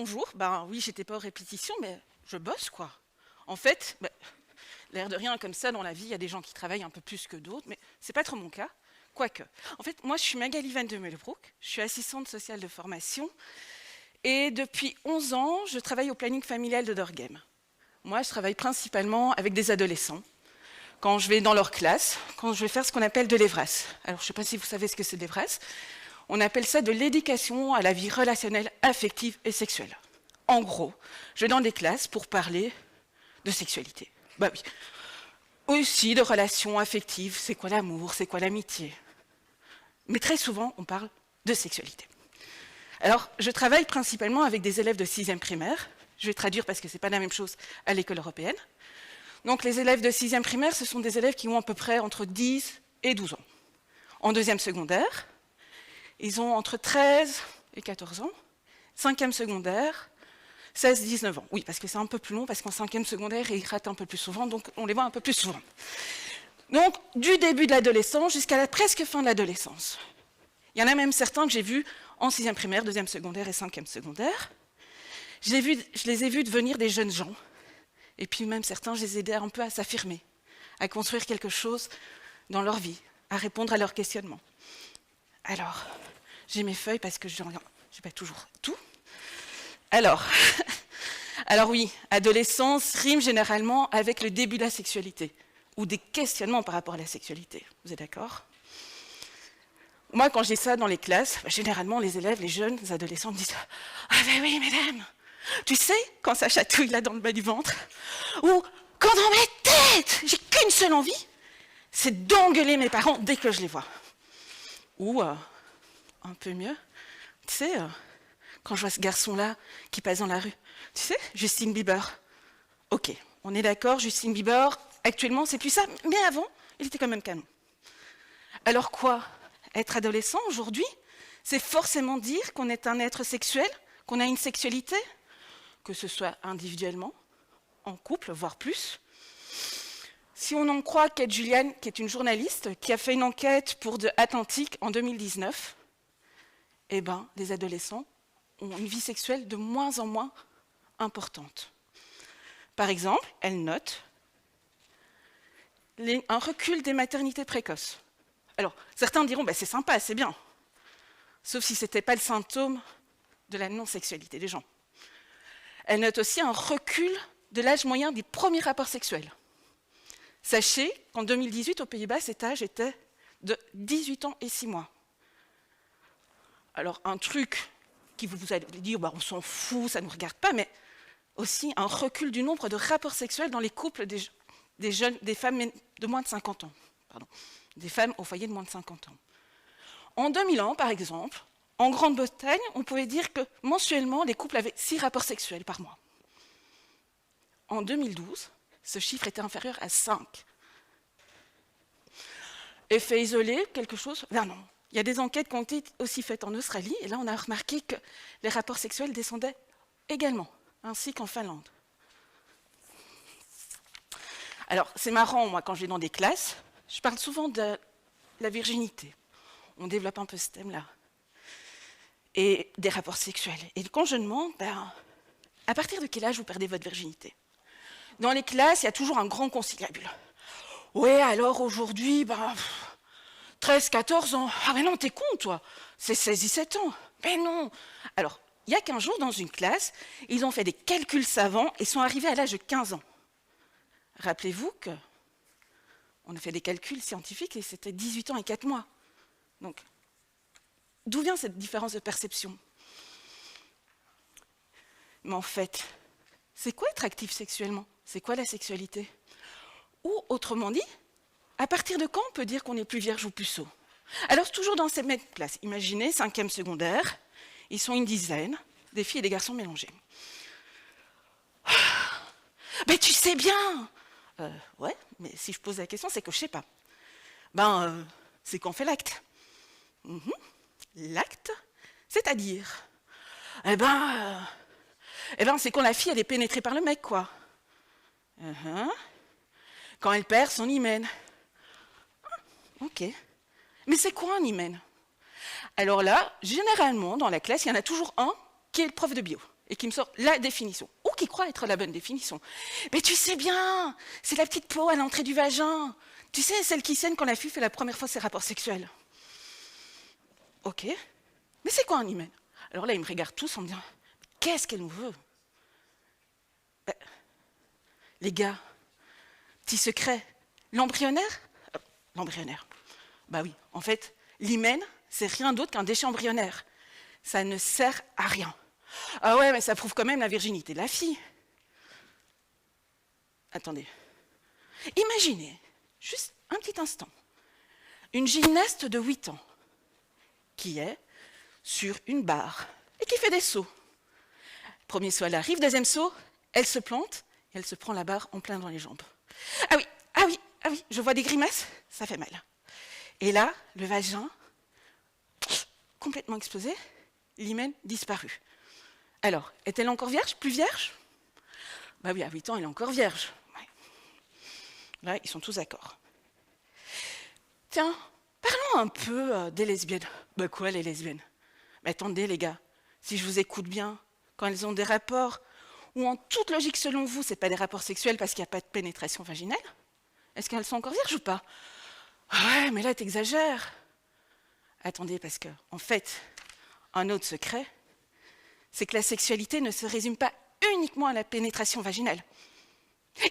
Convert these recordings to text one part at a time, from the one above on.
bonjour. Ben oui, j'étais pas aux répétitions, mais je bosse, quoi. En fait, l'air de rien, comme ça, dans la vie, il y a des gens qui travaillent un peu plus que d'autres, mais c'est pas trop mon cas. Quoique. En fait, moi, je suis Magali Van de Meulebroek, je suis assistante sociale de formation, et depuis 11 ans, je travaille au planning familial de Dorghem. Moi, je travaille principalement avec des adolescents, quand je vais dans leur classe, quand je vais faire ce qu'on appelle de l'EVRAS. Alors, je ne sais pas si vous savez ce que c'est de l'EVRAS. On appelle ça de l'éducation à la vie relationnelle, affective et sexuelle. En gros, je vais dans des classes pour parler de sexualité. Bah oui. Aussi de relations affectives, c'est quoi l'amour, c'est quoi l'amitié. Mais très souvent, on parle de sexualité. Alors, je travaille principalement avec des élèves de 6e primaire. Je vais traduire parce que ce n'est pas la même chose à l'école européenne. Donc, les élèves de 6e primaire, ce sont des élèves qui ont à peu près entre 10 et 12 ans. En 2e secondaire, ils ont entre 13 et 14 ans. 5e secondaire, 16-19 ans. Oui, parce que c'est un peu plus long, parce qu'en 5e secondaire, ils ratent un peu plus souvent, donc on les voit un peu plus souvent. Donc, du début de l'adolescence jusqu'à la presque fin de l'adolescence. Il y en a même certains que j'ai vus en 6e primaire, 2e secondaire et 5e secondaire. Je les ai vus devenir des jeunes gens. Et puis même certains, je les ai aidés un peu à s'affirmer, à construire quelque chose dans leur vie, à répondre à leurs questionnements. Alors, j'ai mes feuilles parce que je n'ai pas toujours tout. Alors oui, adolescence rime généralement avec le début de la sexualité, ou des questionnements par rapport à la sexualité. Vous êtes d'accord? Moi, quand j'ai ça dans les classes, généralement, les élèves, les jeunes, les adolescents me disent « Ah ben oui, mesdames, tu sais, quand ça chatouille là dans le bas du ventre, ou quand dans ma tête, j'ai qu'une seule envie, c'est d'engueuler mes parents dès que je les vois. » Ou, un peu mieux, tu sais, quand je vois ce garçon-là qui passe dans la rue, tu sais, Justin Bieber. Ok, on est d'accord, Justin Bieber, actuellement, c'est plus ça, mais avant, il était quand même canon. Alors quoi? Être adolescent aujourd'hui, c'est forcément dire qu'on est un être sexuel, qu'on a une sexualité, que ce soit individuellement, en couple, voire plus. Si on en croit Kate Julian, qui est une journaliste, qui a fait une enquête pour The Atlantic en 2019, eh ben, les adolescents ont une vie sexuelle de moins en moins importante. Par exemple, elle note un recul des maternités précoces. Alors, certains diront, c'est sympa, c'est bien, sauf si ce n'était pas le symptôme de la non-sexualité des gens. Elle note aussi un recul de l'âge moyen des premiers rapports sexuels. Sachez qu'en 2018, aux Pays-Bas, cet âge était de 18 ans et 6 mois. Alors, un truc qui vous allez dire, on s'en fout, ça ne nous regarde pas, mais aussi un recul du nombre de rapports sexuels dans les couples des femmes de moins de 50 ans. Pardon, des femmes au foyer de moins de 50 ans. En 2001, par exemple, en Grande-Bretagne, on pouvait dire que mensuellement, les couples avaient 6 rapports sexuels par mois. En 2012, ce chiffre était inférieur à 5. Effet isolé, quelque chose? Non. Il y a des enquêtes qui ont été aussi faites en Australie, et là on a remarqué que les rapports sexuels descendaient également, ainsi qu'en Finlande. Alors, c'est marrant, moi, quand je vais dans des classes, je parle souvent de la virginité. On développe un peu ce thème-là. Et des rapports sexuels. Et quand je demande, à partir de quel âge vous perdez votre virginité? Dans les classes, il y a toujours un grand conciliabule. Ouais, alors aujourd'hui, 13, 14 ans. Ah mais non, t'es con, toi. C'est 16, 17 ans. Mais non. Alors, il y a 15 jours, dans une classe, ils ont fait des calculs savants et sont arrivés à l'âge de 15 ans. Rappelez-vous qu'on a fait des calculs scientifiques et c'était 18 ans et 4 mois. Donc, d'où vient cette différence de perception? Mais en fait, c'est quoi être actif sexuellement? C'est quoi la sexualité? Ou, autrement dit, à partir de quand on peut dire qu'on est plus vierge ou puceau? Alors, toujours dans cette même classe, imaginez, 5e secondaire, ils sont une dizaine, des filles et des garçons mélangés. Mais tu sais bien! Ouais, mais si je pose la question, c'est que je sais pas. C'est qu'on fait l'acte. L'acte, c'est-à-dire, c'est quand la fille elle est pénétrée par le mec, quoi. Quand elle perd son hymen. Ok. Mais c'est quoi un hymen? Alors là, généralement, dans la classe, il y en a toujours un qui est le prof de bio. et qui me sort la définition, ou qui croit être la bonne définition. Mais tu sais bien, c'est la petite peau à l'entrée du vagin. Tu sais, celle qui saigne quand la fille fait la première fois ses rapports sexuels. Ok, mais c'est quoi un hymen? Alors là, ils me regardent tous en me disant, qu'est-ce qu'elle nous veut? Ben, les gars, petit secret, l'embryonnaire? L'embryonnaire. Bah oui, en fait, l'hymen, c'est rien d'autre qu'un déchet embryonnaire. Ça ne sert à rien. Ah ouais, mais ça prouve quand même la virginité de la fille. Attendez. Imaginez, juste un petit instant, une gymnaste de 8 ans qui est sur une barre et qui fait des sauts. Premier saut, elle arrive, deuxième saut, elle se plante et elle se prend la barre en plein dans les jambes. Ah oui, ah oui, ah oui, je vois des grimaces, ça fait mal. Et là, le vagin, complètement explosé, l'hymen disparu. Alors, est-elle encore vierge? Plus vierge? Bah oui, à 8 ans, elle est encore vierge. Ouais. Là, ils sont tous d'accord. Tiens, parlons un peu des lesbiennes. Bah quoi, les lesbiennes? Mais attendez, les gars, si je vous écoute bien, quand elles ont des rapports, ou en toute logique selon vous, c'est pas des rapports sexuels parce qu'il n'y a pas de pénétration vaginale, est-ce qu'elles sont encore vierges ou pas? Ouais, mais là, t'exagères. Attendez, parce que, en fait, un autre secret, c'est que la sexualité ne se résume pas uniquement à la pénétration vaginale.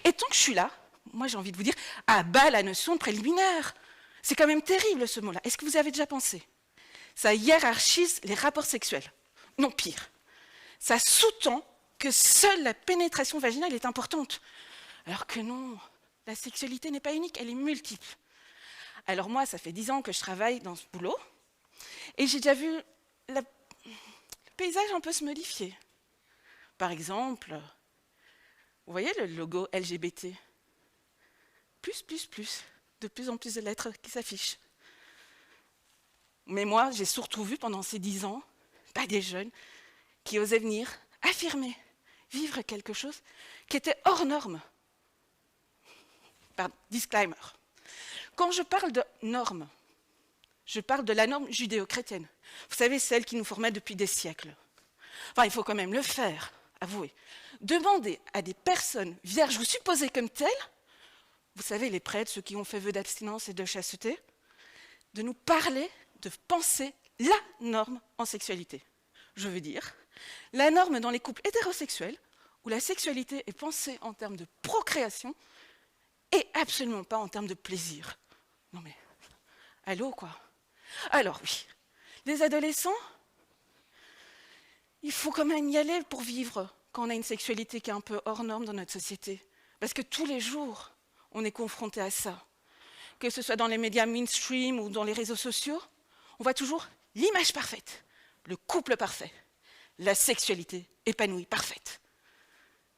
Et tant que je suis là, moi j'ai envie de vous dire, à bas la notion de préliminaire. C'est quand même terrible ce mot-là. Est-ce que vous avez déjà pensé? Ça hiérarchise les rapports sexuels. Non, pire. Ça sous-tend que seule la pénétration vaginale est importante. Alors que non, la sexualité n'est pas unique, elle est multiple. Alors moi, ça fait 10 ans que je travaille dans ce boulot, et j'ai déjà vu le paysage un peu se modifier. Par exemple, vous voyez le logo LGBT? De plus en plus de lettres qui s'affichent. Mais moi, j'ai surtout vu pendant ces 10 ans, des jeunes qui osaient venir affirmer, vivre quelque chose qui était hors norme. Pardon, disclaimer. Quand je parle de normes, je parle de la norme judéo-chrétienne. Vous savez, celle qui nous formait depuis des siècles. Enfin, il faut quand même le faire, avouez. Demander à des personnes vierges ou supposées comme telles, vous savez, les prêtres, ceux qui ont fait vœu d'abstinence et de chasteté, de nous parler, de penser la norme en sexualité. Je veux dire, la norme dans les couples hétérosexuels, où la sexualité est pensée en termes de procréation et absolument pas en termes de plaisir. Non mais, allô quoi? Alors oui, les adolescents, il faut quand même y aller pour vivre quand on a une sexualité qui est un peu hors norme dans notre société. Parce que tous les jours, on est confronté à ça. Que ce soit dans les médias mainstream ou dans les réseaux sociaux, on voit toujours l'image parfaite, le couple parfait, la sexualité épanouie, parfaite.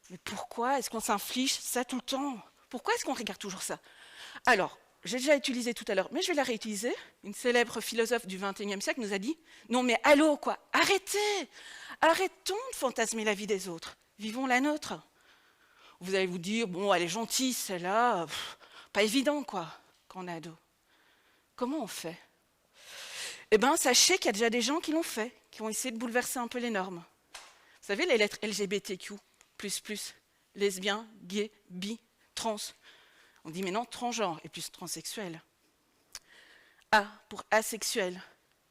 Mais pourquoi est-ce qu'on s'inflige ça tout le temps? Pourquoi est-ce qu'on regarde toujours ça? Alors, j'ai déjà utilisé tout à l'heure, mais je vais la réutiliser. Une célèbre philosophe du XXIe siècle nous a dit « Non mais allô quoi, arrêtez! Arrêtons de fantasmer la vie des autres, vivons la nôtre !» Vous allez vous dire « Bon, elle est gentille celle-là, pas évident quoi, quand on est ado. » Comment on fait? Eh bien, sachez qu'il y a déjà des gens qui l'ont fait, qui ont essayé de bouleverser un peu les normes. Vous savez, les lettres LGBTQ++, lesbien, gay, bi, trans. On dit mais non, transgenre et plus transsexuel. A pour asexuel,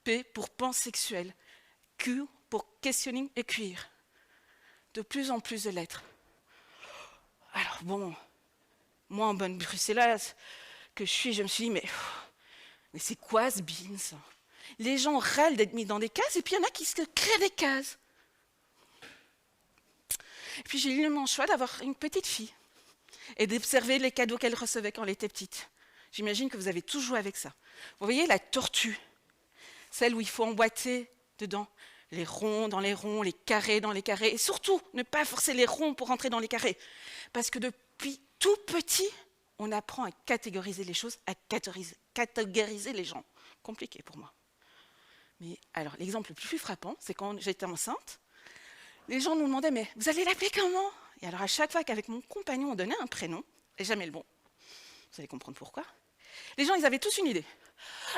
P pour pansexuel, Q pour questioning et queer. De plus en plus de lettres. Alors bon, moi en bonne bruxelloise que je suis, je me suis dit mais c'est quoi ce beans? Les gens râlent d'être mis dans des cases et puis il y en a qui se créent des cases. Et puis j'ai eu le choix d'avoir une petite fille et d'observer les cadeaux qu'elle recevait quand elle était petite. J'imagine que vous avez tous joué avec ça. Vous voyez la tortue, celle où il faut emboîter dedans les ronds dans les ronds, les carrés dans les carrés, et surtout ne pas forcer les ronds pour rentrer dans les carrés. Parce que depuis tout petit, on apprend à catégoriser les choses, à catégoriser les gens. Compliqué pour moi. Mais alors, l'exemple le plus frappant, c'est quand j'étais enceinte, les gens nous demandaient « Mais vous allez l'appeler comment ?» Et alors, à chaque fois qu'avec mon compagnon, on donnait un prénom, et jamais le bon, vous allez comprendre pourquoi, Les gens, ils avaient tous une idée.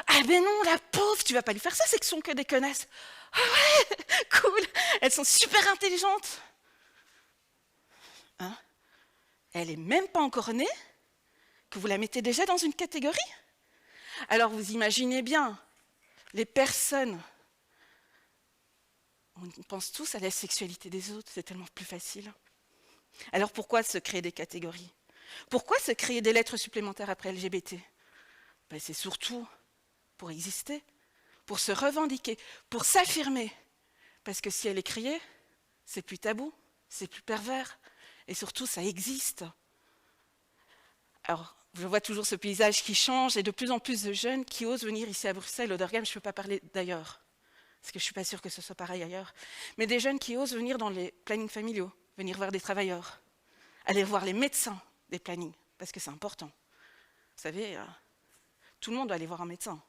Ah ben non, la pauvre, tu vas pas lui faire ça, c'est que ce sont que des connasses. Ah ouais, cool, elles sont super intelligentes. Hein? Elle est même pas encore née, que vous la mettez déjà dans une catégorie. Alors vous imaginez bien, les personnes, on pense tous à la sexualité des autres, c'est tellement plus facile. Alors pourquoi se créer des catégories? Pourquoi se créer des lettres supplémentaires après LGBT? Ben, c'est surtout pour exister, pour se revendiquer, pour s'affirmer. Parce que si elle est criée, c'est plus tabou, c'est plus pervers, et surtout ça existe. Alors, je vois toujours ce paysage qui change et de plus en plus de jeunes qui osent venir ici à Bruxelles. Au Dorgam, je ne peux pas parler d'ailleurs, parce que je ne suis pas sûre que ce soit pareil ailleurs. Mais des jeunes qui osent venir dans les plannings familiaux, venir voir des travailleurs, aller voir les médecins des plannings, parce que c'est important. Vous savez, tout le monde doit aller voir un médecin.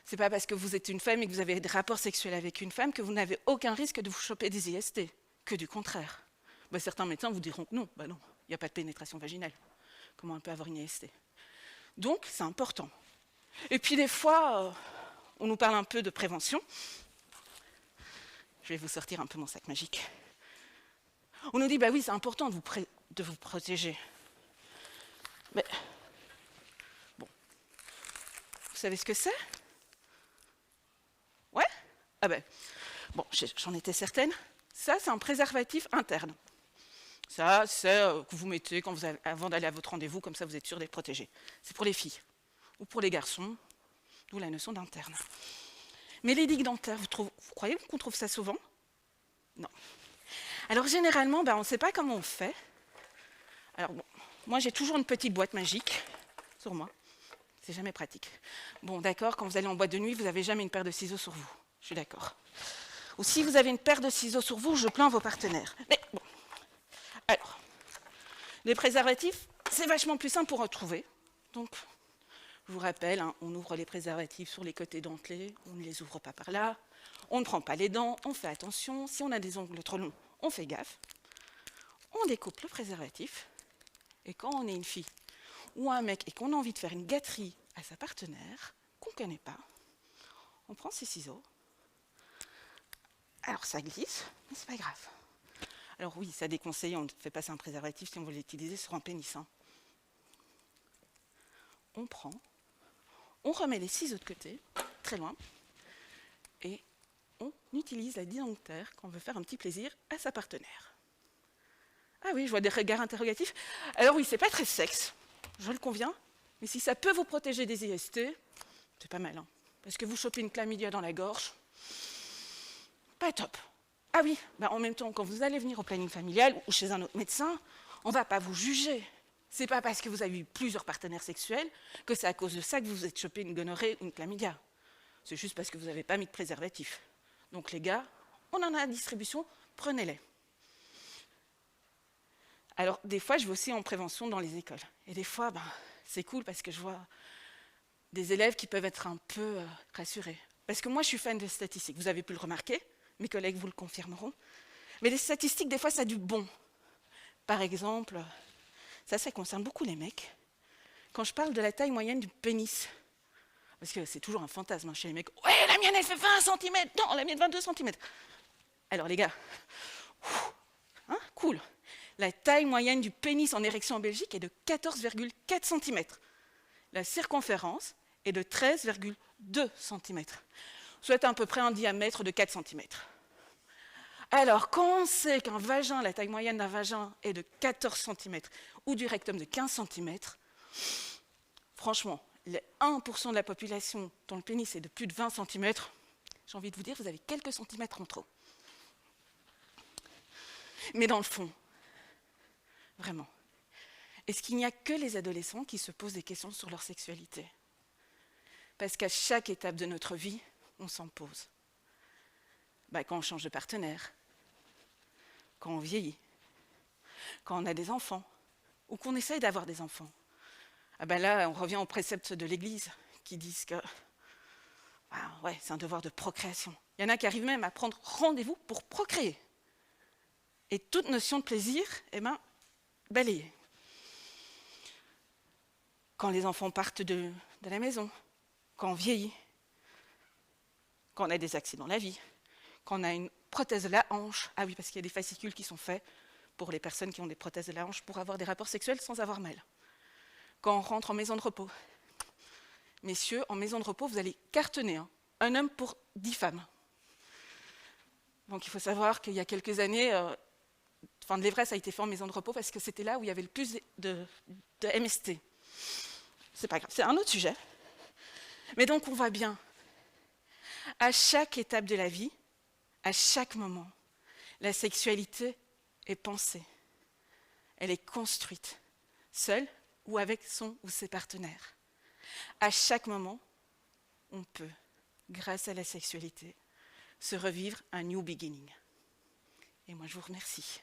Ce n'est pas parce que vous êtes une femme et que vous avez des rapports sexuels avec une femme que vous n'avez aucun risque de vous choper des IST, que du contraire. Ben, certains médecins vous diront que non, ben non, il n'y a pas de pénétration vaginale. Comment on peut avoir une IST? Donc, c'est important. Et puis, des fois, on nous parle un peu de prévention. Je vais vous sortir un peu mon sac magique. On nous dit, bah oui, c'est important de vous protéger. Mais, bon, vous savez ce que c'est? Ouais? Ah ben, bon, j'en étais certaine. Ça, c'est un préservatif interne. Ça, c'est que vous mettez avant d'aller à votre rendez-vous, comme ça vous êtes sûr d'être protégé. C'est pour les filles ou pour les garçons, d'où la notion d'interne. Mais les digues dentaires, vous croyez qu'on trouve ça souvent? Non. Alors généralement, on ne sait pas comment on fait. Alors bon, moi j'ai toujours une petite boîte magique sur moi. C'est jamais pratique. Bon, d'accord, quand vous allez en boîte de nuit, vous n'avez jamais une paire de ciseaux sur vous. Je suis d'accord. Ou si vous avez une paire de ciseaux sur vous, je plains vos partenaires. Mais bon. Alors, les préservatifs, c'est vachement plus simple pour retrouver. Donc, je vous rappelle, on ouvre les préservatifs sur les côtés dentelés, on ne les ouvre pas par là, on ne prend pas les dents, on fait attention. Si on a des ongles trop longs, on fait gaffe. On découpe le préservatif, et quand on est une fille ou un mec et qu'on a envie de faire une gâterie à sa partenaire, qu'on ne connaît pas, on prend ses ciseaux. Alors ça glisse, mais c'est pas grave. Alors oui, ça déconseille, on ne fait pas ça un préservatif si on veut l'utiliser sur un pénis. On prend, on remet les ciseaux de côté, très loin, et on utilise la disjoncteur quand on veut faire un petit plaisir à sa partenaire. Ah oui, je vois des regards interrogatifs. Alors oui, c'est pas très sexe, je le conviens, mais si ça peut vous protéger des IST, c'est pas mal. Parce que vous chopez une chlamydia dans la gorge, pas top. Ah oui, en même temps, quand vous allez venir au planning familial ou chez un autre médecin, on ne va pas vous juger. C'est pas parce que vous avez eu plusieurs partenaires sexuels que c'est à cause de ça que vous vous êtes chopé une gonorrhée ou une chlamydia. C'est juste parce que vous n'avez pas mis de préservatif. Donc les gars, on en a à distribution, prenez-les. Alors des fois, je vais aussi en prévention dans les écoles. Et des fois, c'est cool parce que je vois des élèves qui peuvent être un peu rassurés. Parce que moi, je suis fan de statistiques. Vous avez pu le remarquer, mes collègues vous le confirmeront. Mais les statistiques, des fois, ça a du bon. Par exemple, ça concerne beaucoup les mecs. Quand je parle de la taille moyenne du pénis, parce que c'est toujours un fantasme chez les mecs. Ouais, la mienne, elle fait 20 cm. Non, la mienne, 22 cm. Alors, les gars, cool. La taille moyenne du pénis en érection en Belgique est de 14,4 cm. La circonférence est de 13,2 cm. Soit à peu près un diamètre de 4 cm. Alors, quand on sait qu'un vagin, la taille moyenne d'un vagin est de 14 cm ou du rectum de 15 cm, franchement, les 1% de la population dont le pénis est de plus de 20 cm, j'ai envie de vous dire, vous avez quelques centimètres en trop. Mais dans le fond, vraiment, est-ce qu'il n'y a que les adolescents qui se posent des questions sur leur sexualité? Parce qu'à chaque étape de notre vie, on s'en pose. Quand on change de partenaire, quand on vieillit, quand on a des enfants, ou qu'on essaye d'avoir des enfants. Là, on revient aux préceptes de l'Église qui disent que c'est un devoir de procréation. Il y en a qui arrivent même à prendre rendez-vous pour procréer. Et toute notion de plaisir, balayée. quand les enfants partent de la maison, quand on vieillit, quand on a des accidents de la vie, quand on a une prothèse de la hanche. Ah oui, parce qu'il y a des fascicules qui sont faits pour les personnes qui ont des prothèses de la hanche pour avoir des rapports sexuels sans avoir mal. Quand on rentre en maison de repos. Messieurs, en maison de repos, vous allez cartonner. Hein. Un homme pour 10 femmes. Donc il faut savoir qu'il y a quelques années, de l'Everest a été fait en maison de repos parce que c'était là où il y avait le plus de MST. C'est pas grave, c'est un autre sujet. Mais donc on voit bien, à chaque étape de la vie, à chaque moment, la sexualité est pensée. Elle est construite, seule ou avec son ou ses partenaires. À chaque moment, on peut, grâce à la sexualité, se revivre un new beginning. Et moi, je vous remercie.